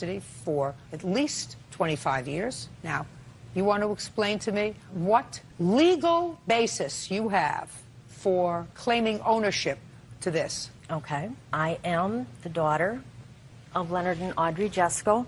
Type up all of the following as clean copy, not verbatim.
custody for at least 25 years. Now, you want to explain to me what legal basis you have for claiming ownership to this? Okay. I am the daughter of Leonard and Audrey Jesko.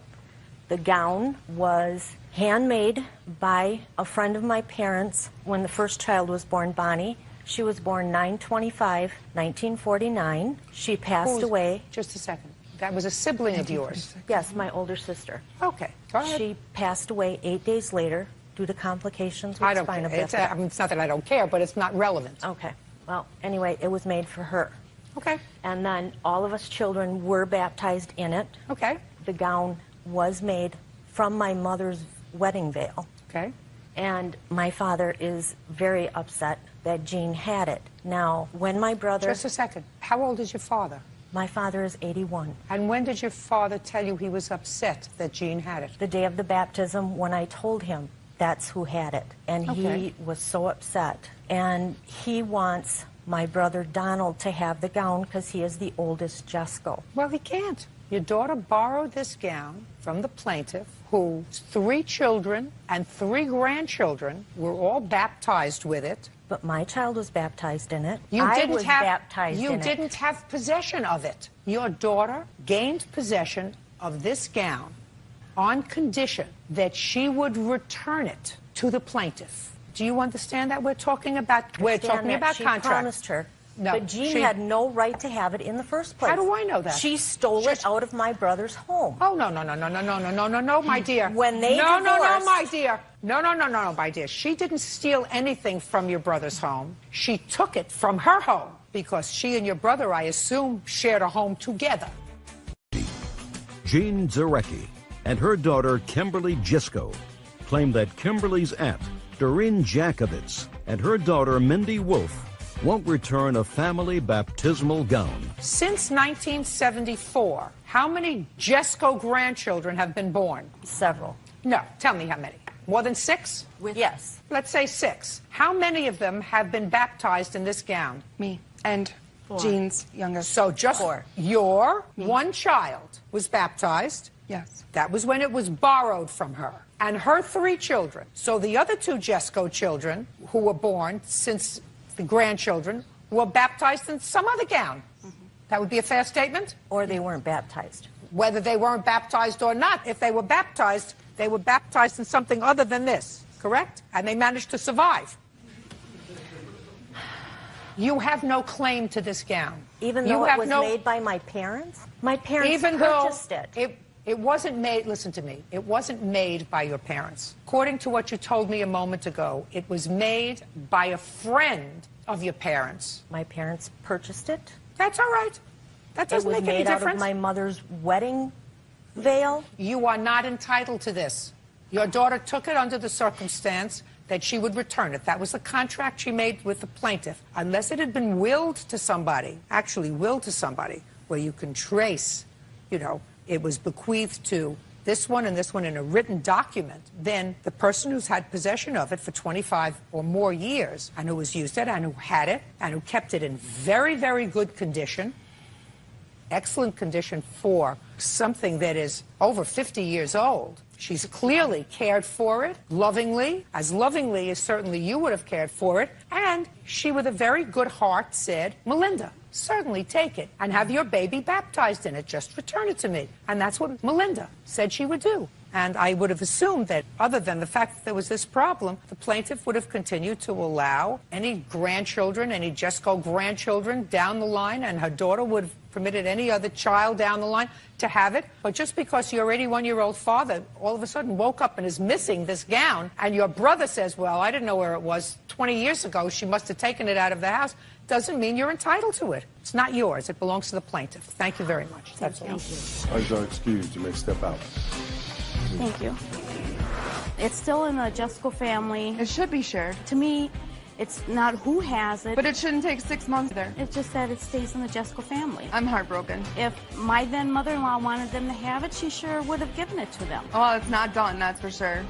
The gown was handmade by a friend of my parents when the first child was born, Bonnie. She was born 9/25/1949. She passed away. Just a second. That was a sibling of yours? Yes, my older sister. Okay, go ahead. She passed away 8 days later due to complications with spina bifida. It's not that I don't care, but it's not relevant. Okay. Well, anyway, it was made for her. Okay. And then all of us children were baptized in it. Okay. The gown was made from my mother's wedding veil. Okay. And my father is very upset that Jean had it. Now, when my brother... Just a second. How old is your father? My father is 81. And when did your father tell you he was upset that Jean had it? The day of the baptism, when I told him that's who had it. And he was so upset. And he wants my brother Donald to have the gown because he is the oldest Jesko. Well, he can't. Your daughter borrowed this gown from the plaintiff, whose 3 children and 3 grandchildren were all baptized with it. But my child was baptized in it. You I was baptized in it. You didn't have possession of it. Your daughter gained possession of this gown on condition that she would return it to the plaintiff. Do you understand that? We're talking about contract. She promised her. No, but Jean had no right to have it in the first place. How do I know that? She stole it out of my brother's home. Oh, no, my dear. When they No, divorced... my dear. No, my dear. She didn't steal anything from your brother's home. She took it from her home because she and your brother, I assume, shared a home together. Jean Zarecki and her daughter, Kimberly Jesko, claim that Kimberly's aunt, Doreen Jacobitz, and her daughter, Mindy Wolf, won't return a family baptismal gown. Since 1974, how many Jesko grandchildren have been born? Several. No, tell me how many. More than 6? Yes. Let's say 6. How many of them have been baptized in this gown? Me and 4. Jean's youngest. So just 4. Your one child was baptized. Yes. That was when it was borrowed from her. And her 3 children. So the other 2 Jesko children who were born since the grandchildren were baptized in some other gown. That would be a fair statement? Or they weren't baptized. Whether they weren't baptized or not, if they were baptized in something other than this, correct? And they managed to survive. You have no claim to this gown. Even though it was made by my parents? My parents purchased it. It wasn't made, listen to me, it wasn't made by your parents. According to what you told me a moment ago, it was made by a friend of your parents. My parents purchased it. That's all right. That doesn't make any difference. It was made out of my mother's wedding veil. You are not entitled to this. Your daughter took it under the circumstance that she would return it. That was the contract she made with the plaintiff. Unless it had been willed to somebody, actually willed to somebody, where you can trace, you know, it was bequeathed to this one and this one in a written document, then the person who's had possession of it for 25 or more years and who has used it and who had it and who kept it in very, very good condition, excellent condition for something that is over 50 years old. She's clearly cared for it lovingly as certainly you would have cared for it. And she, with a very good heart, said, Melinda, certainly take it and have your baby baptized in it. Just return it to me. And that's what Melinda said she would do. And I would have assumed that other than the fact that there was this problem, the plaintiff would have continued to allow any grandchildren, any Jesko grandchildren down the line, and her daughter would have permitted any other child down the line to have it. But just because your 81-year-old father all of a sudden woke up and is missing this gown, and your brother says, well, I didn't know where it was 20 years ago, she must have taken it out of the house, doesn't mean you're entitled to it. It's not yours. It belongs to the plaintiff. Thank you very much. That's all. As you're excused, you may step out. Thank you. It's still in the Jesko family. It should be shared. To me, it's not who has it. But it shouldn't take 6 months there. It's just that it stays in the Jesko family. I'm heartbroken. If my then mother-in-law wanted them to have it, she sure would have given it to them. Oh, it's not done, that's for sure.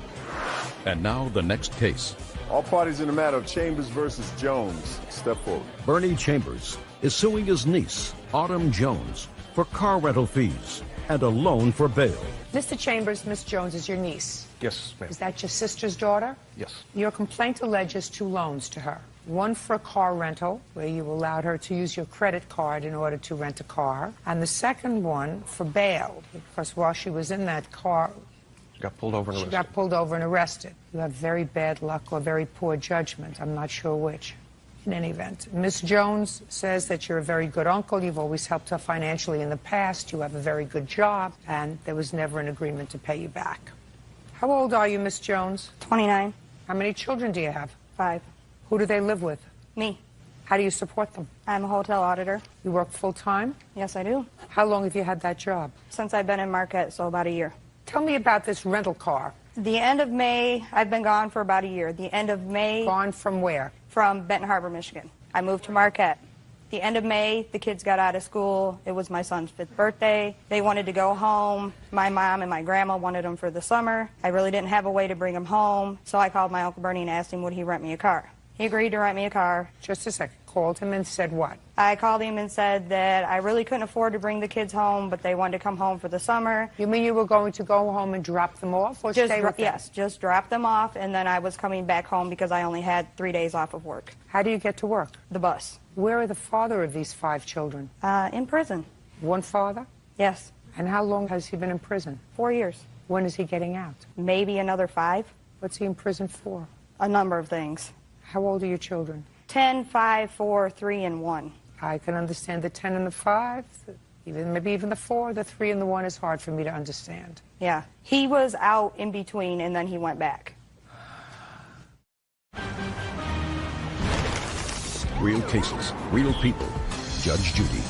And now the next case. All parties in the matter of Chambers versus Jones, step forward. Bernie Chambers is suing his niece, Autumn Jones, for car rental fees. and a loan for bail. Mr. Chambers, Miss Jones is your niece. Yes, ma'am. Is that your sister's daughter? Yes. Your complaint alleges 2 loans to her. One for a car rental, where you allowed her to use your credit card in order to rent a car. And the second one for bail, because while she was in that car, She got pulled over and she arrested. got pulled over and arrested. You have very bad luck or very poor judgment. I'm not sure which. In any event, Miss Jones says that you're a very good uncle. You've always helped her financially in the past. You have a very good job, and there was never an agreement to pay you back. How old are you, Miss Jones? 29. How many children do you have? 5. Who do they live with? Me. How do you support them? I'm a hotel auditor. You work full-time? Yes, I do. How long have you had that job? Since I've been in Marquette, so about a year. Tell me about this rental car. The end of May, I've been gone for about a year. The end of May, Gone from where? from Benton Harbor, Michigan. I moved to Marquette. The end of May, the kids got out of school. It was my son's 5th birthday. They wanted to go home. My mom and my grandma wanted them for the summer. I really didn't have a way to bring them home, so I called my Uncle Bernie and asked him would he rent me a car. He agreed to rent me a car. Just a second. Called him and said what? I called him and said that I really couldn't afford to bring the kids home, but they wanted to come home for the summer. You mean you were going to go home and drop them off or stay with them? Yes, just drop them off, and then I was coming back home because I only had 3 days off of work. How do you get to work? The bus. Where are the father of these 5 children? In prison. One father? Yes. And how long has he been in prison? 4 years. When is he getting out? Maybe another 5. What's he in prison for? A number of things. How old are your children? 10, 5, 4, 3, and 1. I can understand the 10 and the 5, maybe even the 4. The 3 and the 1 is hard for me to understand. Yeah. He was out in between, and then he went back. Real cases, real people. Judge Judy.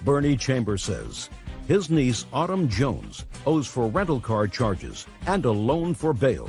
Bernie Chambers says his niece, Autumn Jones, owes for rental car charges and a loan for bail.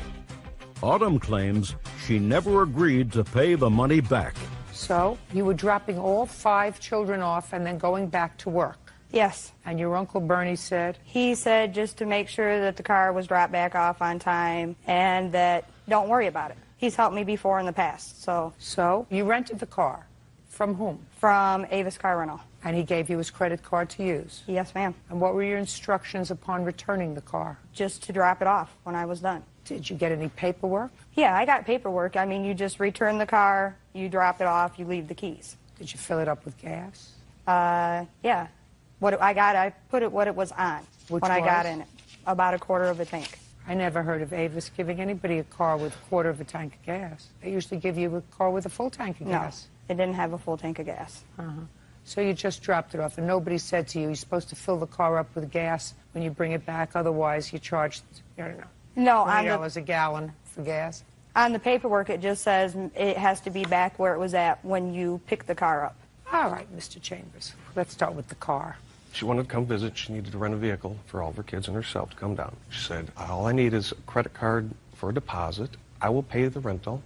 Autumn claims she never agreed to pay the money back. So you were dropping all 5 children off and then going back to work. Yes. And your Uncle Bernie said? He said just to make sure that the car was dropped back off on time and that don't worry about it. He's helped me before in the past, so. So you rented the car. From whom? From Avis Car Rental. And he gave you his credit card to use? Yes, ma'am. And what were your instructions upon returning the car? Just to drop it off when I was done. Did you get any paperwork? Yeah, I got paperwork. I mean, you just return the car, you drop it off, you leave the keys. Did you fill it up with gas? Yeah. I put it what it was on Which when I got was? in it. About a quarter of a tank. I never heard of Avis giving anybody a car with a quarter of a tank of gas. They usually give you a car with a full tank of No, gas. it didn't have a full tank of gas. So you just dropped it off, and nobody said to you, you're supposed to fill the car up with gas when you bring it back, otherwise you're charged, I don't know, No, on $20 a gallon for gas? on the paperwork it just says it has to be back where it was at when you pick the car up. All right, Mr. Chambers, let's start with the car. She wanted to come visit. She needed to rent a vehicle for all of her kids and herself to come down. She said, all I need is a credit card for a deposit. I will pay the rental.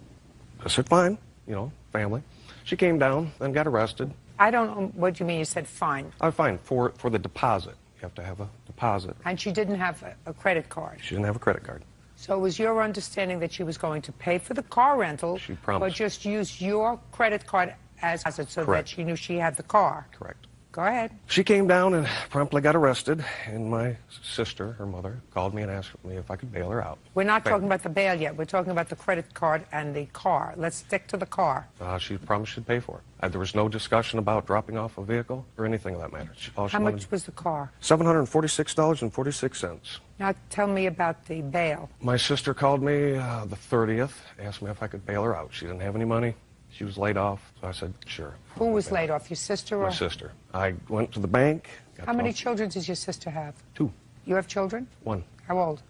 I said, fine, you know, family. She came down and got arrested. I don't know what you mean. You said fine. Fine, for the deposit. You have to have a deposit. And she didn't have a credit card. She didn't have a credit card. So it was your understanding that she was going to pay for the car rental, She promised. but just use your credit card as it so Correct. that she knew she had the car. Correct. Go ahead. She came down and promptly got arrested, and my sister, her mother, called me and asked me if I could bail her out. We're not talking about the bail yet. We're talking about the credit card and the car. Let's stick to the car. She promised she'd pay for it. There was no discussion about dropping off a vehicle or anything of that matter. All she How wanted- much was the car? $746.46. Now tell me about the bail. My sister called me the 30th, asked me if I could bail her out. She didn't have any money. She was laid off, so I said, sure. Who was laid off, your sister or? My sister. I went to the bank. got How many 12 children does your sister have? 2. You have children? 1. How old?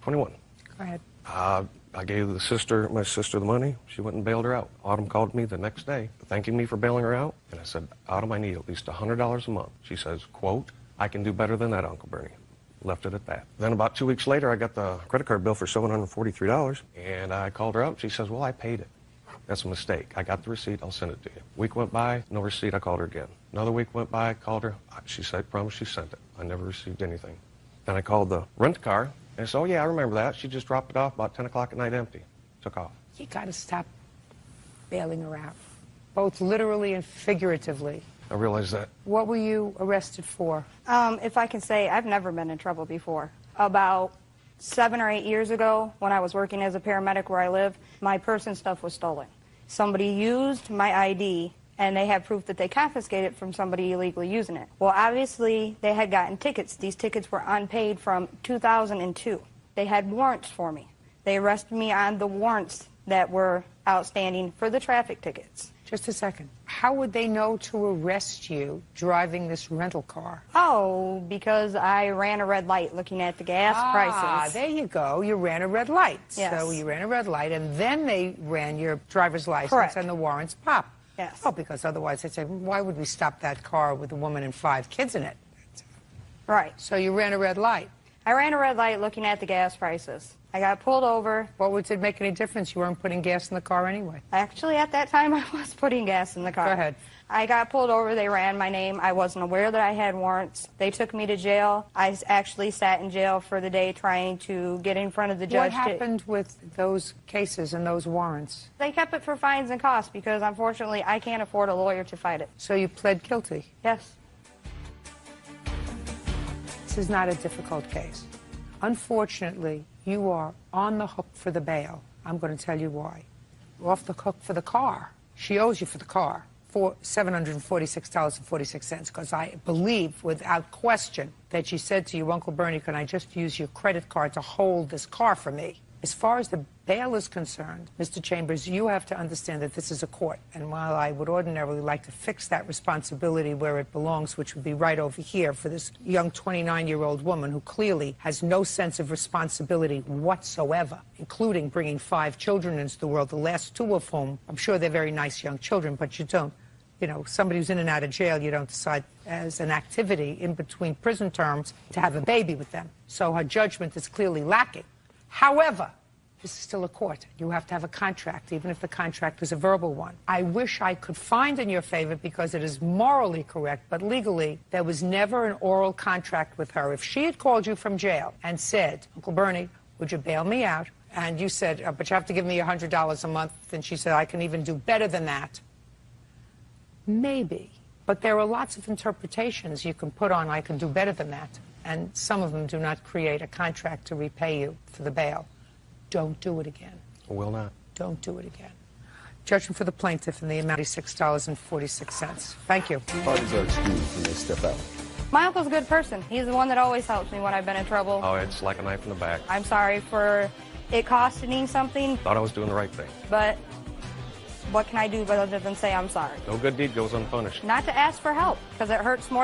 21. Go ahead. I gave my sister the money. She went and bailed her out. Autumn called me the next day, thanking me for bailing her out. And I said, Autumn, I need at least $100 a month. She says, quote, I can do better than that, Uncle Bernie. Left it at that. Then about 2 weeks later, I got the credit card bill for $743. And I called her up. She says, well, I paid it. That's a mistake. I got the receipt. I'll send it to you. Week went by, no receipt. I called her again. Another week went by, I called her. She said, promise she sent it. I never received anything. Then I called the rent-a-car, and I said, oh, yeah, I remember that. She just dropped it off about 10 o'clock at night empty. Took off. You got to stop bailing her out, both literally and figuratively. I realized that. What were you arrested for? If I can say, I've never been in trouble before. About 7 or 8 years ago, when I was working as a paramedic where I live, my purse and stuff was stolen. Somebody used my ID, and they have proof that they confiscated it from somebody illegally using it. Well, obviously, they had gotten tickets. These tickets were unpaid from 2002. They had warrants for me. They arrested me on the warrants that were outstanding for the traffic tickets. Just a second. How would they know to arrest you driving this rental car? Oh, because I ran a red light looking at the gas prices. There you go. You ran a red light. Yes. So you ran a red light, and then they ran your driver's license, Correct. and the warrants pop. Yes. Oh, because otherwise they'd say, why would we stop that car with a woman and 5 kids in it? Right. So you ran a red light. I ran a red light looking at the gas prices. I got pulled over. What would it make any difference? You weren't putting gas in the car anyway. Actually, at that time, I was putting gas in the car. Go ahead. I got pulled over. They ran my name. I wasn't aware that I had warrants. They took me to jail. I actually sat in jail for the day trying to get in front of the judge. What happened with those cases and those warrants? They kept it for fines and costs because, unfortunately, I can't afford a lawyer to fight it. So you pled guilty. Yes. This is not a difficult case. Unfortunately, you are on the hook for the bail. I'm going to tell you why. You're off the hook for the car. She owes you for the car for $746.46, because I believe without question that she said to you, Uncle Bernie, can I just use your credit card to hold this car for me? As far as the bail is concerned, Mr. Chambers, you have to understand that this is a court. And while I would ordinarily like to fix that responsibility where it belongs, which would be right over here for this young 29-year-old woman who clearly has no sense of responsibility whatsoever, including bringing 5 children into the world, the last 2 of whom, I'm sure they're very nice young children, but you don't. You know, somebody who's in and out of jail, you don't decide as an activity in between prison terms to have a baby with them. So her judgment is clearly lacking. However, this is still a court. You have to have a contract, even if the contract is a verbal one. I wish I could find in your favor, because it is morally correct, but legally, there was never an oral contract with her. If she had called you from jail and said, Uncle Bernie, would you bail me out? And you said, but you have to give me $100 a month. And she said, I can even do better than that. Maybe. But there are lots of interpretations you can put on I can do better than that. And some of them do not create a contract to repay you for the bail. Don't do it again. I will not. Don't do it again. Judgment for the plaintiff in the amount of $6.46. Thank you. Parties are excused when they step out. My uncle's a good person. He's the one that always helps me when I've been in trouble. Oh, it's like a knife in the back. I'm sorry for it costing me something, Thought I was doing the right thing. but what can I do other than say I'm sorry? No good deed goes unpunished. Not to ask for help, because it hurts more than